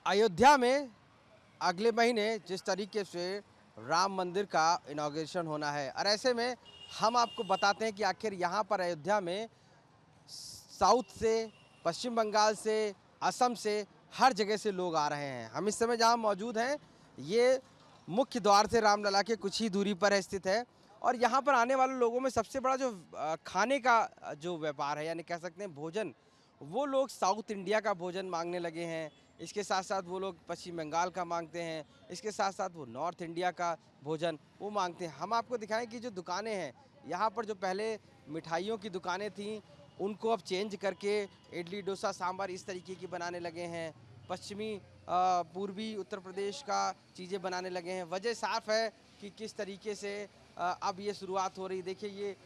अयोध्या में अगले महीने जिस तरीके से राम मंदिर का इनॉग्रेशन होना है और ऐसे में हम आपको बताते हैं कि आखिर यहाँ पर अयोध्या में साउथ से, पश्चिम बंगाल से, असम से, हर जगह से लोग आ रहे हैं। हम इस समय जहाँ मौजूद हैं ये मुख्य द्वार से रामलला के कुछ ही दूरी पर स्थित है और यहाँ पर आने वाले लोगों में सबसे बड़ा जो खाने का जो व्यापार है, यानी कह सकते हैं भोजन, वो लोग साउथ इंडिया का भोजन मांगने लगे हैं। इसके साथ साथ वो लोग पश्चिम बंगाल का मांगते हैं, इसके साथ साथ वो नॉर्थ इंडिया का भोजन वो मांगते हैं। हम आपको दिखाएं कि जो दुकानें हैं यहाँ पर, जो पहले मिठाइयों की दुकानें थीं उनको अब चेंज करके इडली, डोसा, सांभर इस तरीके की बनाने लगे हैं। पश्चिमी पूर्वी उत्तर प्रदेश का चीज़ें बनाने लगे हैं। वजह साफ़ है कि किस तरीके से अब ये शुरुआत हो रही। देखिए ये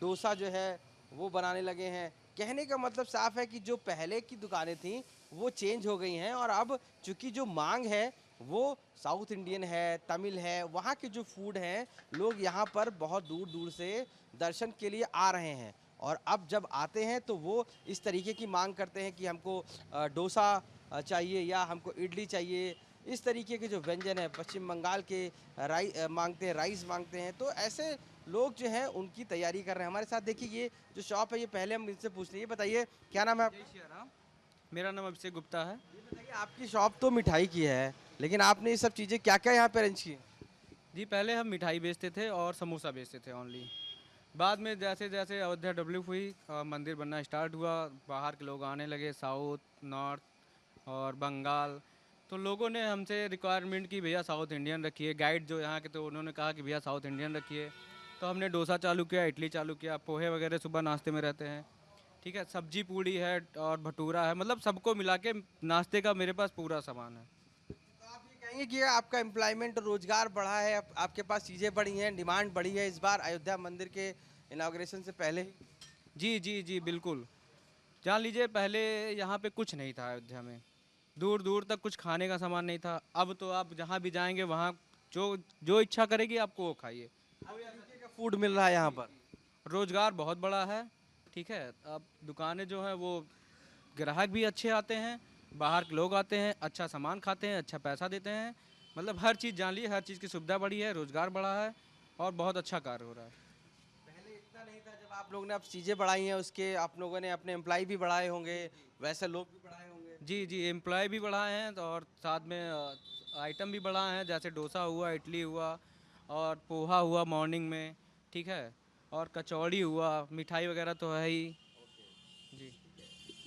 डोसा जो है वो बनाने लगे हैं। कहने का मतलब साफ़ है कि जो पहले की दुकानें थीं वो चेंज हो गई हैं और अब चूँकि जो मांग है वो साउथ इंडियन है, तमिल है, वहाँ के जो फूड हैं, लोग यहाँ पर बहुत दूर दूर से दर्शन के लिए आ रहे हैं और अब जब आते हैं तो वो इस तरीके की मांग करते हैं कि हमको डोसा चाहिए या हमको इडली चाहिए। इस तरीके के जो व्यंजन है पश्चिम बंगाल के मांगते हैं, राइस मांगते हैं। तो ऐसे लोग जो हैं उनकी तैयारी कर रहे हैं। हमारे साथ देखिए ये जो शॉप है, ये पहले हम इनसे पूछ लीजिए। बताइए क्या नाम है जय आपका? श्री राम। मेरा नाम अभिषेक गुप्ता है। ये बताइए आपकी शॉप तो मिठाई की है, लेकिन आपने ये सब चीज़ें क्या-क्या यहाँ पे अरेंज की हैं? जी, पहले हम मिठाई बेचते थे और समोसा बेचते थे ओनली। बाद में जैसे-जैसे अयोध्या डेवलप हुई मंदिर बनना स्टार्ट हुआ, बाहर के लोग आने लगे, साउथ, नॉर्थ और बंगाल। तो लोगों ने हमसे रिक्वायरमेंट की भैया साउथ इंडियन रखिए, गाइड जो यहाँ के थे उन्होंने कहा कि भैया साउथ इंडियन रखिए। तो हमने डोसा चालू किया, इडली चालू किया, पोहे वगैरह सुबह नाश्ते में रहते हैं। ठीक है, सब्जी पूड़ी है और भटूरा है, मतलब सबको मिला के नाश्ते का मेरे पास पूरा सामान है। तो आप ये कहेंगे कि आपका एम्प्लॉयमेंट, रोजगार बढ़ा है, आपके पास चीज़ें बढ़ी हैं, डिमांड बढ़ी है इस बार अयोध्या मंदिर के इनॉग्रेशन से पहले ही? जी, जी, जी, बिल्कुल। जान लीजिए पहले यहाँ पे कुछ नहीं था अयोध्या में। दूर-दूर तक कुछ खाने का सामान नहीं था। अब तो आप जहाँ भी जाएँगे वहाँ जो जो इच्छा करेगी आपको वो खाइए। हर तरीके का फूड मिल रहा है यहाँ पर। रोज़गार बहुत बड़ा है, ठीक है? अब दुकानें जो हैं वो ग्राहक भी अच्छे आते हैं, बाहर के लोग आते हैं, अच्छा सामान खाते हैं, अच्छा पैसा देते हैं। मतलब हर चीज़ जान लीजिए, हर चीज़ की सुविधा बढ़ी है, रोज़गार बढ़ा है और बहुत अच्छा कार्य हो रहा है। पहले इतना नहीं था, जब आप लोगों ने अब चीज़ें बढ़ाई हैं उसके आप लोगों ने अपने एम्प्लॉय भी बढ़ाए होंगे, वैसे लोग भी बढ़ाए होंगे। जी, जी, एम्प्लॉय भी बढ़ाए हैं तो और साथ में आइटम भी बढ़ाए हैं, जैसे डोसा हुआ, इडली हुआ और पोहा हुआ मॉर्निंग में, ठीक है? और कचौड़ी हुआ, मिठाई वगैरह तो है ही। जी।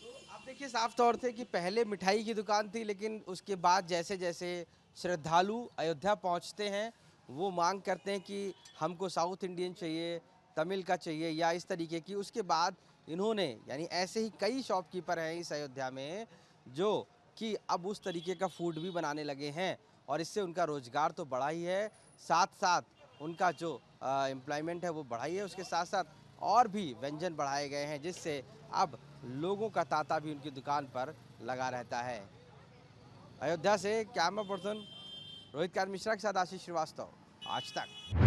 तो आप देखिए साफ तौर से कि पहले मिठाई की दुकान थी, लेकिन उसके बाद जैसे-जैसे श्रद्धालु अयोध्या पहुँचते हैं, वो माँग करते हैं कि हमको साउथ इंडियन चाहिए, तमिल का चाहिए या इस तरीके की। उसके बाद इन्होंने, यानी ऐसे ही कई शॉपकीपर हैं इस अयोध्या में, जो कि अब उस तरीके का फूड भी बनाने लगे हैं और इससे उनका रोज़गार तो बढ़ा ही है, साथ-साथ उनका जो एम्प्लॉयमेंट है वो बढ़ा ही है। उसके साथ-साथ और भी व्यंजन बढ़ाए गए हैं, जिससे अब लोगों का तांता भी उनकी दुकान पर लगा रहता है। अयोध्या से कैमरा पर्सन रोहित मिश्रा के साथ आशीष श्रीवास्तव, आज तक।